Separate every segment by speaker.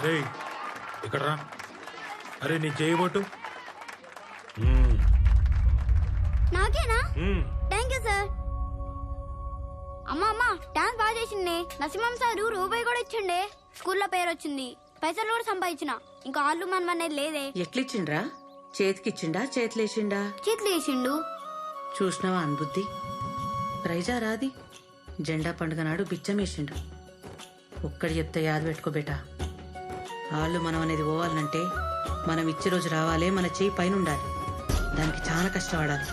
Speaker 1: రే ఇక్కడ రా. అరే నీ చేయబోటు.
Speaker 2: నాకేనా? Thank you sir. అమ్మా డాన్స్ బాగా చేసిండే. నరసింహం సారు రూపాయి కూడా ఇచ్చిండే. స్కూల్లో పేరు వచ్చింది, పైసలు కూడా సంపాదించిన. ఇంకా ఆళ్ళు మనమనేది లేదే.
Speaker 3: ఎట్లిచ్చిండ్రా? చేతికిచ్చిండా చేతులేసిండా?
Speaker 2: చేతులు వేసిండు.
Speaker 3: చూసినావా అనుబుద్ధి? ప్రైజా రాది? జెండా పండుగ నాడు బిచ్చమేసిండు. ఒక్కడి చెప్తే యాద పెట్టుకోబేటా. ఆళ్ళు మనం అనేది పోవాలంటే మనం ఇచ్చే రోజు రావాలే, మన చేయి పైన ఉండాలి. దానికి చాలా కష్టపడాలి.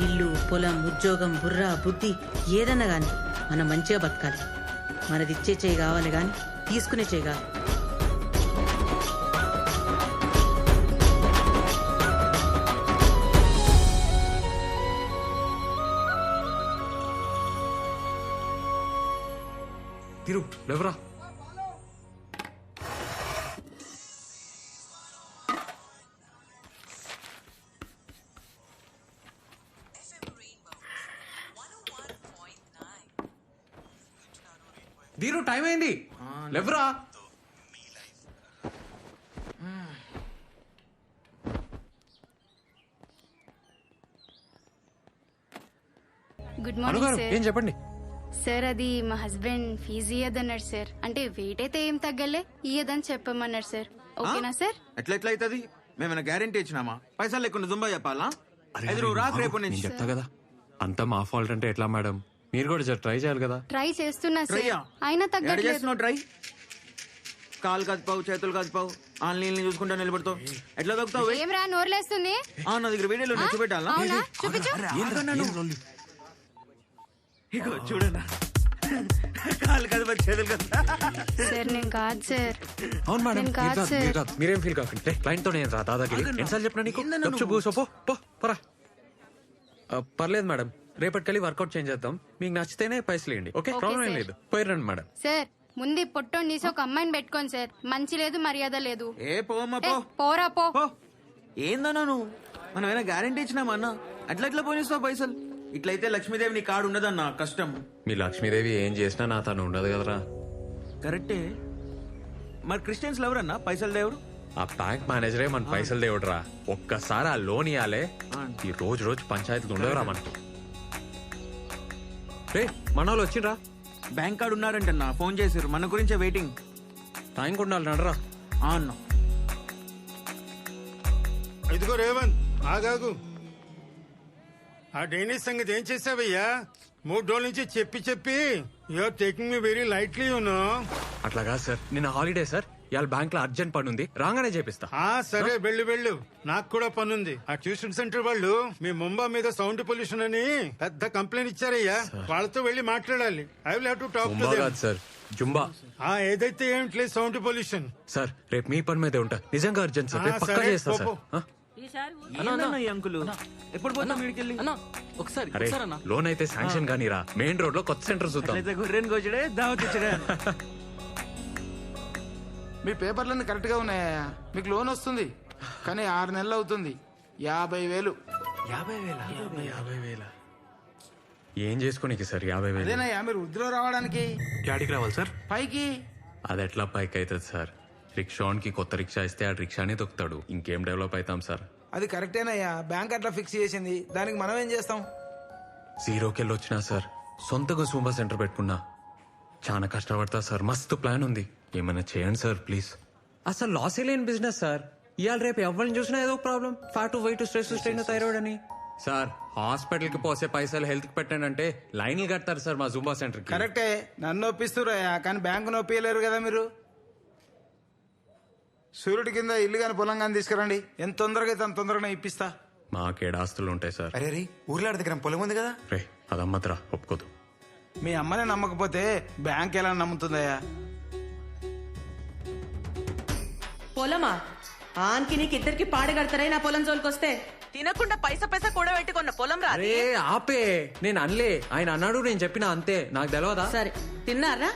Speaker 3: ఇల్లు, పొలం, ఉద్యోగం, బుర్ర, బుద్ధి ఏదన్నా గాని మనం మంచిగా బతకాలి. మనది ఇచ్చే చేయి కావాలి గాని తీసుకునే చేయి కాదు.
Speaker 4: తిరు లేవరా. దీరు టైం అయింది, లేవరా.
Speaker 5: Good morning sir.
Speaker 4: ఏం చెప్పండి
Speaker 5: సార్, అది మా హస్బెండ్ ఫీజు ఇయ్యదన్నాడు సార్. అంటే వెయిట్ అయితే ఏం తగ్గలే, ఇయ్యదని చెప్పమన్నాడు సార్. ఓకేనా సార్?
Speaker 6: ఎట్లా అవుతుంది? మేమైనా గ్యారంటీ ఇచ్చినామా? పైసలు లేకుండా దుంబా చెప్పాలా? రేపు
Speaker 4: నేను చెప్తా కదా. అంతా మా ఫాల్ట్ అంటే ఎట్లా మేడం? మీరు కూడా ట్రై చేయాలి కదా.
Speaker 5: ట్రై చేస్తున్నా సార్, అయినా తగ్గట్లేదు.
Speaker 6: ట్రై కాలు కదిపావు, చేతులు కదిపావు, ఆన్లైన్ చూసుకుంటా నిలబడతావు. ఎట్లా దొక్కుతావు?
Speaker 5: ఏం రా నోర్లేస్తుంది?
Speaker 6: నా దగ్గర వీడియోలో చూపెట్టాలా?
Speaker 5: అవునా? చూపించు.
Speaker 6: ఇగో చూడనా, కాలు కదిపా, చేతులు కదిపా.
Speaker 5: సార్ నేను కాదు సార్.
Speaker 4: అవును మేడం,
Speaker 5: నేను కాదు సార్.
Speaker 4: మీరేం ఫీల్ కాకండి. క్లయింట్ తో నేను రా దాదాగిరి. ఎన్నిసార్లు చెప్పినా నీకు? కూసో పోరా. పర్లేదు మేడం, రేపటికెళ్ళి వర్కౌట్ చేంజ్ చేద్దాం. మీకు నచ్చితేనే పైసలు ఇవ్వండి. ఓకే, ప్రాబ్లం ఏం లేదు. పోయిరండి మేడం.
Speaker 5: సార్ ముందు పొట్టోని తీసి ఒక అమ్మాయిని పెట్టుకోండి సార్. మంచి లేదు, మర్యాద లేదు. పోరా పో.
Speaker 6: ఏందన్నా నువ్వు? మనం ఏమైనా గ్యారంటీ ఇచ్చినామా అన్న? అట్లా పోనిస్తావు పైసలు? ఇట్లయితే లక్ష్మీదేవి నీ కాడు ఉండదన్నా, కష్టం.
Speaker 4: మీ లక్ష్మీదేవి ఏం చేసినా నా తను ఉండదు కదరా.
Speaker 6: కరెక్టే. మరి క్రిస్టియన్స్ ఎవరన్నా పైసలు దేవుడు?
Speaker 4: ఆ బ్యాంక్ మేనేజరే మన పైసలు దేవుడురా. ఒక్కసారి ఆ లోన్ ఇవ్వాలే, ఈ రోజు పంచాయతీలు ఉండవురా మనకు. రే మన వాళ్ళు వచ్చిండ్రా.
Speaker 6: బ్యాంక్ కార్డు ఉన్నారంటన్నా, ఫోన్ చేసారు. మన గురించే వెయిటింగ్.
Speaker 4: టైం ఉండాలి నడరా.
Speaker 6: అన్నా
Speaker 1: ఇదిగో రేవంత్, ఆగాగు. ఆ డైనిస్ సంగతి ఏం చేసావయ్యా? 3 రోజుల నుంచి చెప్పి you're taking me very lightly you know.
Speaker 4: అట్లా కాదు సార్, నిన్న హాలిడే సార్. ఇవాళ బ్యాంక్ లో అర్జెంట్ పని ఉంది, రాగానే చేపిస్తా.
Speaker 1: సరే వెళ్ళు. నాకు కూడా పనుంది. ఆ ట్యూషన్ సెంటర్ వాళ్ళు మీ ముంబా మీద సౌండ్ పొల్యూషన్ అని పెద్ద కంప్లైంట్ ఇచ్చారయ్యా. వాళ్ళతో వెళ్లి మాట్లాడాలి. I will have to talk to them.
Speaker 4: Sir Zumba
Speaker 1: ఏదైతే ఏమిట్లేదు సౌండ్ పొల్యూషన్.
Speaker 4: సార్ రేపు మీ పని మీదే ఉంటా. నిజంగా అర్జెంట్ సార్, రేపు పక్కా చేస్తా సార్.
Speaker 6: అంకులు ఎప్పుడు పోతాం వీడికెళ్ళి?
Speaker 4: అరే లోన్ అయితే శాంక్షన్ గానీ రా. మెయిన్ రోడ్ లో కొత్త సెంటర్ చూద్దాం.
Speaker 6: గొర్రెని కోచడే, దావత్ ఇచ్చడే.
Speaker 7: మీ పేపర్లన్నీ కరెక్ట్ గా ఉన్నాయా? మీకు లోన్ వస్తుంది, కానీ 6 నెలలు అవుతుంది. 50,000.
Speaker 4: 50,000 ఏం చేసుకోనికి సార్? 50,000
Speaker 7: అదేనయ్యా, మీరు వృద్ధిలో రావడానికి.
Speaker 4: యాడికి రావాలి సార్?
Speaker 7: పైకి.
Speaker 4: అది ఎట్లా పైకి అవుతుంది సార్? రిక్షాకి కొత్త రిక్షా ఇస్తే ఆ రిక్షానే దొక్కుతాడు. ఇంకేం డెవలప్ అవుతాం సార్?
Speaker 7: అది కరెక్టేనయ్యా, బ్యాంక్ అట్లా ఫిక్స్ చేసింది. దానికి మనం ఏం చేస్తాం?
Speaker 4: జీరోకెళ్ళి వచ్చినా సార్, సొంతగా సూంబా సెంటర్ పెట్టుకున్నా. చాలా కష్టపడతా సార్. మస్తు ప్లాన్ ఉంది, ఏమైనా చేయండి సార్ ప్లీజ్. అసలు లాసే లేని బిజినెస్ సార్. ఇవాళ రేపు ఎవరిని చూసినా ఏదో problem. Fat, weight, stress, strain, thyroid అని. సార్ హాస్పిటల్ కి పోసే పైసలు హెల్త్ కి పెట్టండి అంటే లైన్లు కడతారు సార్ మా జూంబా సెంటర్ కి.
Speaker 7: కరెక్టే, నన్ను ఒప్పిస్తురయ్యా, కానీ బ్యాంకు నొప్పియలేరు కదా మీరు. సూర్యుడి కింద ఇల్లు గాని పొలం గాని తీసుకురండి. ఎంత తొందరగా అయితే అంత తొందరగా ఇప్పిస్తా.
Speaker 4: మాకేడ ఆస్తులు ఉంటాయి సార్.
Speaker 8: అరే ఊర్లో దగ్గర పొలం ఉంది కదా.
Speaker 4: రే అదమ్మద్రా, ఒప్పుకోదు.
Speaker 7: మీ అమ్మనే నమ్మకపోతే బ్యాంక్ ఎలా నమ్ముతుందయ్యా?
Speaker 3: పొలమా? ఆన్కి నీకు ఇద్దరికి పాడగడతారే నా పొలం జోలికొస్తే. తినకుండా పైసా కూడా పెట్టుకున్న పొలం రా.
Speaker 4: అరే ఆపే, నేను అనలే. ఆయన అన్నాడు, నేను చెప్పినా అంతే. నాకు తెలియదా?
Speaker 3: సరే తిన్నారా?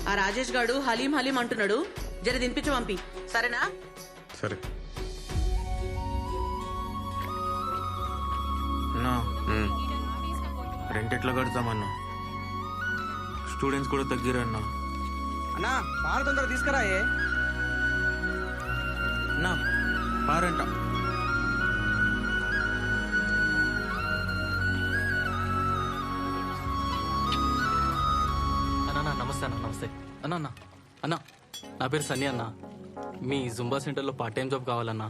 Speaker 3: ఆ రాజేష్ గాడు హలీం అంటున్నాడు, జర తినిపించి పంపి, సరేనా?
Speaker 4: సరే.
Speaker 6: రెంట్ ఎట్లా కడతామన్నా? స్టూడెంట్స్ కూడా తగ్గిరన్నా. అన్నా పాలు తొందర తీసుకురాయే. అన్నా పారంట.
Speaker 9: అన్నా నమస్తే అన్న. నమస్తే అన్న. అన్న అన్న నా పేరు సన్నీ అన్న. మీ జుంబా సెంటర్లో పార్ట్ టైం జాబ్ కావాలన్నా.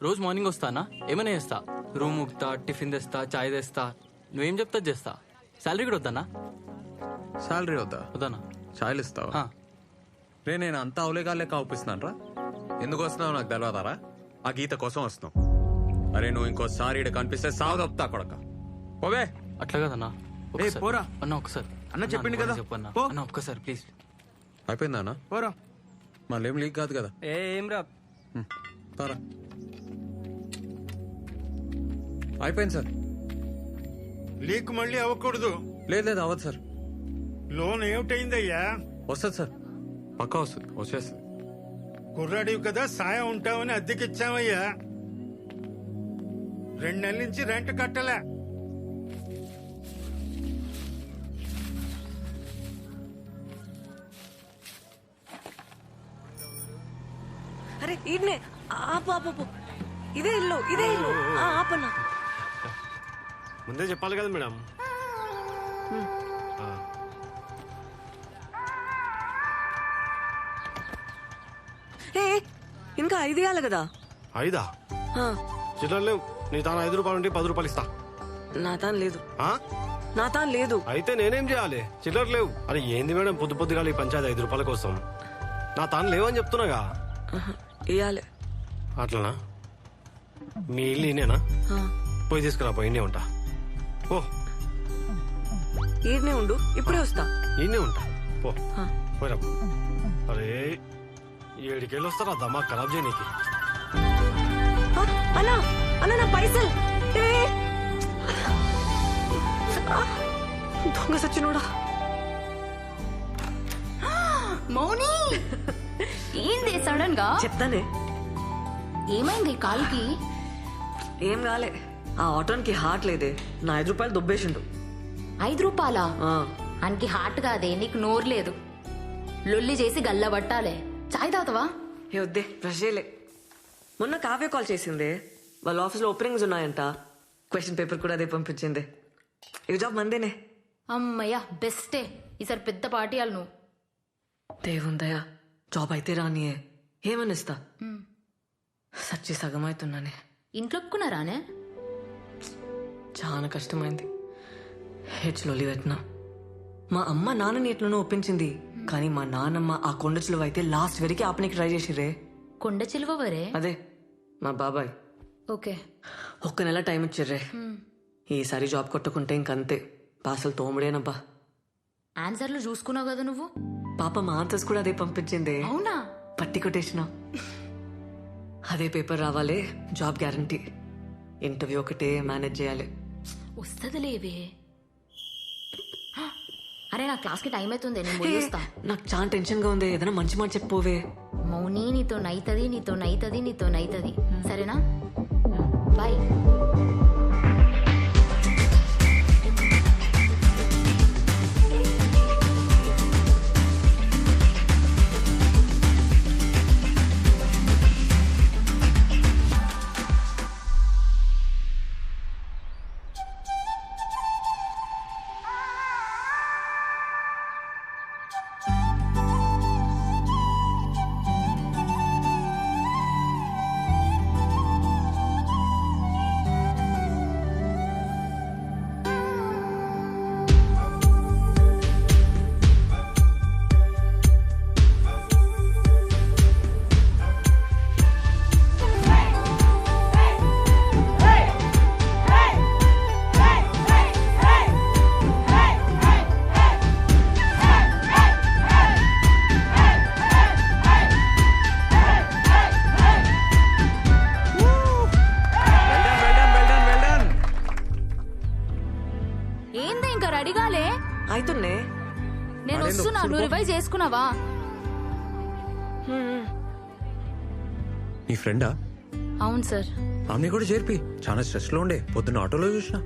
Speaker 9: రోజు మార్నింగ్ వస్తా అన్న. ఏమైనా చేస్తా. రూమ్ ఉక్తా, టిఫిన్ తెస్తా, చాయ్ తెస్తా. నువ్వేం చెప్తా చేస్తా. శాలరీ కూడా వద్దన్నా.
Speaker 4: శాలరీ వద్దా?
Speaker 9: వద్దన్నా.
Speaker 4: ఛాయలు ఇస్తావా? రే నేను అంతా అవలేగాలే కావుపిస్తున్నాను రా. ఎందుకు వస్తున్నావు నాకు తెలియదారా? ఆ గీత కోసం వస్తున్నావు. అరే నువ్వు ఇంకోసారి ఇక్కడ కనిపిస్తే సాగు తప్పుతా కొడక. పోవే.
Speaker 9: అట్లా కదన్నా.
Speaker 6: పోరా
Speaker 9: అన్న ఒకసారి.
Speaker 6: అన్న చెప్పిండు కదా.
Speaker 9: చెప్పన్నా
Speaker 6: పో.
Speaker 9: అన్న ఒక్కసారి ప్లీజ్.
Speaker 4: అయిపోయిందా అన్న?
Speaker 6: పోరా.
Speaker 4: మళ్ళీ ఏం లీక్ కాదు కదా?
Speaker 9: ఏం రా.
Speaker 4: తారా అయిపోయింది సార్.
Speaker 1: లీక్ మళ్ళీ అవ్వకూడదు.
Speaker 4: లేదు లేదు అవ్వదు సార్.
Speaker 1: లోన్ ఏమిటైందయ్యా?
Speaker 4: వస్తుంది సార్, పక్కా వస్తుంది, వచ్చేస్తుంది.
Speaker 1: కుర్రాడివి కదా, సాయం ఉంటామని అద్దెకిచ్చామయ్యా. 2 నెలల నుంచి రెంట్ కట్టలే.
Speaker 10: అరే ఈడ్నే ఆపు ఆపు ఆపు. ఇదే ఇల్లు ఇదే ఇల్లు. ఆపన్నా.
Speaker 11: ముందే చెప్పాలి కదా మేడం.
Speaker 10: ఏ ఇంకా 5 ఇవ్వాలి కదా.
Speaker 11: 5
Speaker 10: ఆ,
Speaker 11: చిల్లర లేవు. నీ తాను 5 రూపాయలు ఉంటే 10 రూపాయలు ఇస్తా.
Speaker 10: నా తాను లేదు.
Speaker 11: ఆ?
Speaker 10: నా తాను లేదు.
Speaker 11: అయితే నేనేం చేయాలి? చిల్లర లేవు. అరే ఏంది మేడం పొద్దు పొద్దుగా ఈ పంచాయతీ 5 రూపాయల కోసం. నా తాను లేవని చెప్తున్నాగా.
Speaker 10: ఇవ్వాలి.
Speaker 11: అట్లనా? మీ ఇల్లు ఈయనేనా? పోయి తీసుకురా, పోయి ఈయనే ఉంటా. పో.
Speaker 10: ఈడ్నే ఉండు, ఇప్పుడే వస్తా.
Speaker 11: ఈయనే ఉంటా. పో
Speaker 10: ఆ.
Speaker 11: పోయిరా. అరే 7 వస్తారా దమ్మా ఖరాబ్ చేయనీకి.
Speaker 10: ఆ, అన్నా అన్నా నా పైసలు. ఏ! ఆ, దొంగ సచ్చినోడా.
Speaker 5: మౌని ఏంది సడన్ గా?
Speaker 10: చెప్తానే.
Speaker 5: ఏమైంది కాలుకి?
Speaker 10: ఏం కాలే. ఆ ఆటోనికి హార్ట్ లేదే. నా 5 రూపాయలు దొబ్బేసిండు.
Speaker 5: 5 రూపాయలా?
Speaker 10: ఆ,
Speaker 5: అనికి హార్ట్ కాదే, నీకు నోరు లేదు. లొల్లి చేసి గల్ల పట్టాలే. చాయ్ తాగుతావా?
Speaker 10: ఏ వద్దే, బ్రష్ చేయలే. మొన్న కావ్య కాల్ చేసిందే. వాళ్ళ ఆఫీస్లో ఓపెనింగ్స్ ఉన్నాయంట. క్వశ్చన్ పేపర్ కూడా అదే పంపించింది. ఈ జాబ్ మందేనే.
Speaker 5: అమ్మయ్యా బెస్టే. ఈసారి పెద్ద పార్టీ వాళ్ళు నువ్వు.
Speaker 10: దేవుందయా, జాబ్ అయితే రానియే. ఏమనిస్తా. సచ్చి సగం అవుతున్నానే.
Speaker 5: ఇంట్లో ఒప్పుకున్నారానే?
Speaker 10: చాలా కష్టమైంది. హెచ్లో పెట్టినా. మా అమ్మ నాన్నని ఎట్లనో ఒప్పించింది. కానీ మా నాన్నమ్మ ఆ కొండ చిలువ అయితే లాస్ట్ వరకు ఆపనికి ట్రై చేసిరే.
Speaker 5: కొండ చిలువవరే?
Speaker 10: అదే మా బాబాయ్.
Speaker 5: ఓకే.
Speaker 10: 1 నెల టైం ఇచ్చిర్రే. ఈసారి జాబ్ కొట్టుకుంటే ఇంకంతే. పాసలు తోముడేనబ్బా.
Speaker 5: ఆన్సర్లు చూసుకున్నావు కదా నువ్వు.
Speaker 10: పాప మా ఆన్సర్స్ కూడా అదే పంపించింది.
Speaker 5: అవునా?
Speaker 10: పట్టి కొట్టేసిన. అదే పేపర్ రావాలే, జాబ్ గ్యారంటీ. ఇంటర్వ్యూ ఒకటే మేనేజ్ చేయాలి.
Speaker 5: వస్తదిలేవే. అరే నా క్లాస్ కి టైం అవుతుంది, నేను పోయిస్తా.
Speaker 10: నాకు చాలా టెన్షన్ గా ఉంది. ఏదైనా మంచి మాట చెప్పోవే.
Speaker 5: మౌని నీతో నైతది, నీతో నైతది, నీతో నైతది. సరేనా? బాయ్.
Speaker 10: అవుతుండే.
Speaker 5: నేను వస్తున్నా, నువ్వు రివైజ్ చేసుకున్నావా?
Speaker 4: నీ ఫ్రెండా?
Speaker 5: అవును సార్.
Speaker 4: ఆమె కూడా చేర్పి. చాలా స్ట్రెస్ లో ఉండే. పొద్దున్న ఆటోలో చూసిన.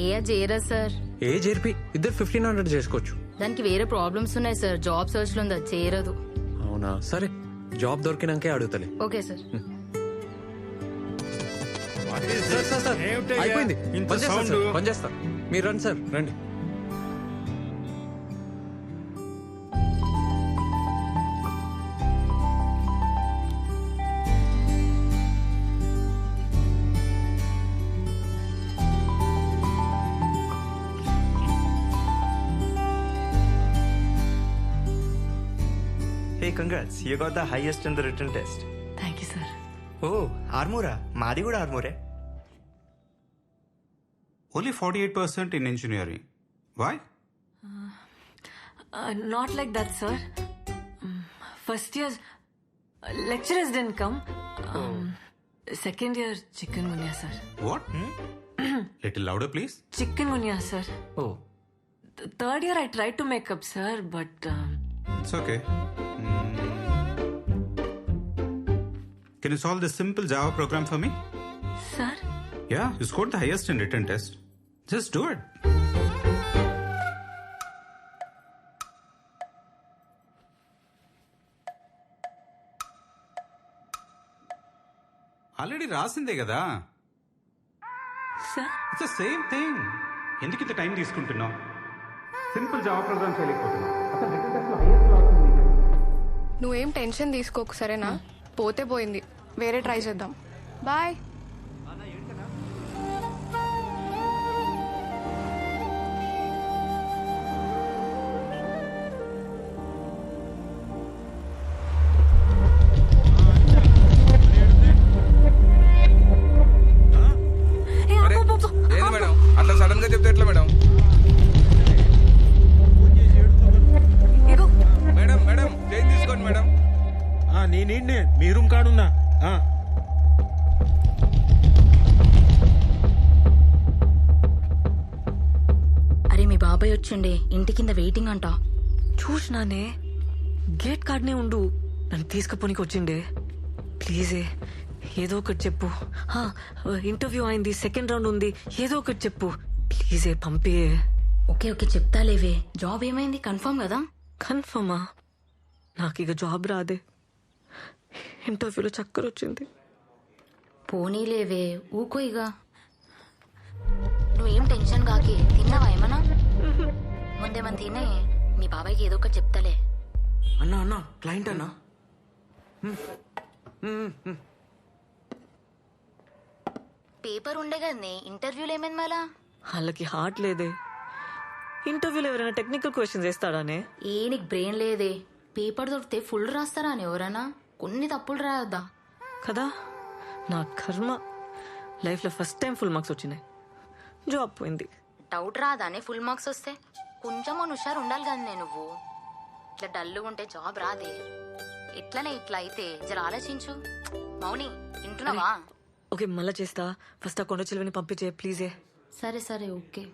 Speaker 5: ఏ చేరా సార్?
Speaker 4: ఏ చేర్పి. ఇద్దరు 1500 చేసుకోవచ్చు.
Speaker 5: దానికి వేరే ప్రాబ్లమ్స్ ఉన్నాయి సార్. జాబ్ సర్చ్ లో ఉందా, చేరదు.
Speaker 4: అవునా, సరే జాబ్ దొరికినాకే అడుగుతలే.
Speaker 5: Okay sir.
Speaker 4: సార్
Speaker 1: ఏమిటయ్యా?
Speaker 4: అయిపోయింది,
Speaker 1: ఇంత
Speaker 4: పనిచేస్తా
Speaker 1: sound?
Speaker 4: సార్, పనిచేస్తా. మీరు రండి సార్, రండి.
Speaker 8: Hey, congrats. You got the highest in the written test.
Speaker 10: Thank you sir.
Speaker 8: Oh, Armora. Madi kuda Armore.
Speaker 12: Only 48% in engineering. Why?
Speaker 10: Not like that, sir. First year lecturers didn't come. Second year chikungunya, sir.
Speaker 12: What? Little louder, please.
Speaker 10: Chikungunya, sir.
Speaker 12: Oh,
Speaker 10: Third year I tried to make up, sir, but
Speaker 12: it's okay. Can you solve this simple Java program for me?
Speaker 10: sir,
Speaker 12: Yeah, you scored the highest in written test. Just do it. Already రాసిందే కదా.
Speaker 10: sir.
Speaker 12: It's the same thing. ఎందుకు ఇంత time తీసుకుంటున్నావు? Simple Java program చేయలేకపోతున్నావు. అసలు written test లో highest లో వస్తుంది.
Speaker 5: నువ్వేం టెన్షన్ తీసుకోకు, సరేనా? పోతే పోయింది, వేరే ట్రై చేద్దాం. బాయ్.
Speaker 7: ఏంది మేడం అట్లా సడన్ గా చెప్తే ఎట్లా మేడం? మేడం మేడం చేంజ్ తీసుకోండి మేడం.
Speaker 11: నేనే మీ రూమ్ కాడున్నా.
Speaker 3: అరే మీ బాబాయ్ వచ్చిండే, ఇంటి కింద వెయిటింగ్ అంట.
Speaker 10: చూసినానే, గేట్ కాడనే ఉండు. నన్ను తీసుకుపోనికి వచ్చిండే. ప్లీజే ఏదో ఒకటి చెప్పు. ఇంటర్వ్యూ అయింది, సెకండ్ రౌండ్ ఉంది, ఏదో ఒకటి చెప్పు ప్లీజే, పంపియే.
Speaker 3: ఓకే ఓకే చెప్తాలేవే. జాబ్ ఏమైంది, కన్ఫర్మ్ కదా?
Speaker 10: కన్ఫర్మా? నాకు ఇక జాబ్ రాదే. ఇంటర్వ్యూలో చక్కర వచ్చింది.
Speaker 3: పోనీలేవే, ఊకో ఇక. నువ్వేం టెన్షన్ కాకి. తిన్నావా ఏమన్నా? ముందేమని తినే, మీ బాబాయ్కి ఏదో ఒకటి చెప్తాలే.
Speaker 6: అన్నా అన్నా క్లయింట్ అన్నా.
Speaker 3: పేపర్ ఉండే కదనే, ఇంటర్వ్యూలు ఏమైంది మళ్ళా?
Speaker 10: వాళ్ళకి హార్ట్ లేదే. ఇంటర్వ్యూలో ఎవరైనా టెక్నికల్ క్వశ్చన్స్ వేస్తాడానే?
Speaker 3: నీకు బ్రెయిన్ లేదే. పేపర్ దొరికితే ఫుల్ రాస్తారా అని ఎవరన్నా? కొన్ని తప్పులు రాయొద్దా
Speaker 10: కదా. నా కర్మ, లైఫ్లో ఫస్ట్ టైం ఫుల్ మార్క్స్ వచ్చినాయి. జాబ్ పోయింది.
Speaker 3: డౌట్ రాదానే ఫుల్ మార్క్స్ వస్తే? కొంచెం హుషారు ఉండాలి కదనే నువ్వు. ఇట్లా డల్లుగా ఉంటే జాబ్ రాదే. ఇట్లనే ఇట్లా అయితే జర ఆలోచించు. మౌని వింటున్నావా?
Speaker 10: ఓకే మళ్ళా చేస్తా. ఫస్ట్ ఆ కొండ చిలువని పంపించే ప్లీజే.
Speaker 3: సరే సరే ఓకే.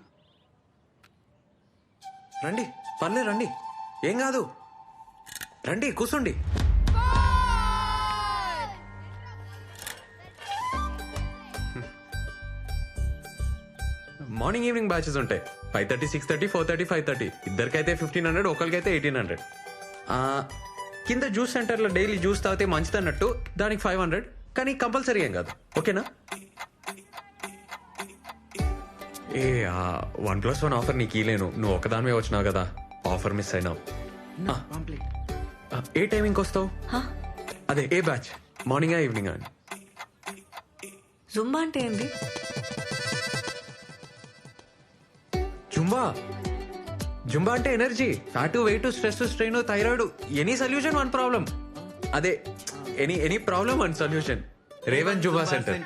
Speaker 4: రండి, పర్లేదు రండి, ఏం కాదు. రండి కూర్చోండి. మార్నింగ్ ఈవినింగ్ బ్యాచెస్ ఉంటాయి. 5:30, 6:30, 4:30, 5:30. ఇద్దరికైతే 1500, ఒకరికైతే 1800. కింద జ్యూస్ సెంటర్లో డైలీ జ్యూస్ తాగితే మంచిది అన్నట్టు దానికి 500, కానీ కంపల్సరీ ఏం కాదు. ఓకేనా? 1+1 ఆఫర్ నీకు ఇలేను, నువ్వు ఒకదానివే వచ్చినావు కదా, ఆఫర్ మిస్ అయినావు. ఏ టైమింగ్ వస్తావు? అదే ఏ బ్యాచ్, మార్నింగా ఈవినింగ్ అని?
Speaker 10: జుంబా అంటే ఏంది?
Speaker 4: జుంబా జుంబా అంటే energy, fat, weight, stress, strain, thyroid, any solution one problem. అదే any problem one solution. Revan Zumba center.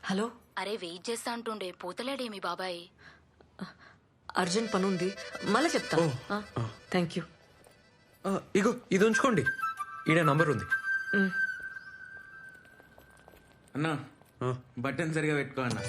Speaker 10: Hello.
Speaker 3: అరే వెయిట్ చేస్తా అంటుండే, పోతలేడే మీ బాబాయ్?
Speaker 10: అర్జెంట్ పని ఉంది, మళ్ళీ చెప్తా. Thank you.
Speaker 4: ఇగో ఇది ఉంచుకోండి, ఈడ నంబర్ ఉంది.
Speaker 6: అన్నా బటన్ సరిగా పెట్టుకో అన్నా.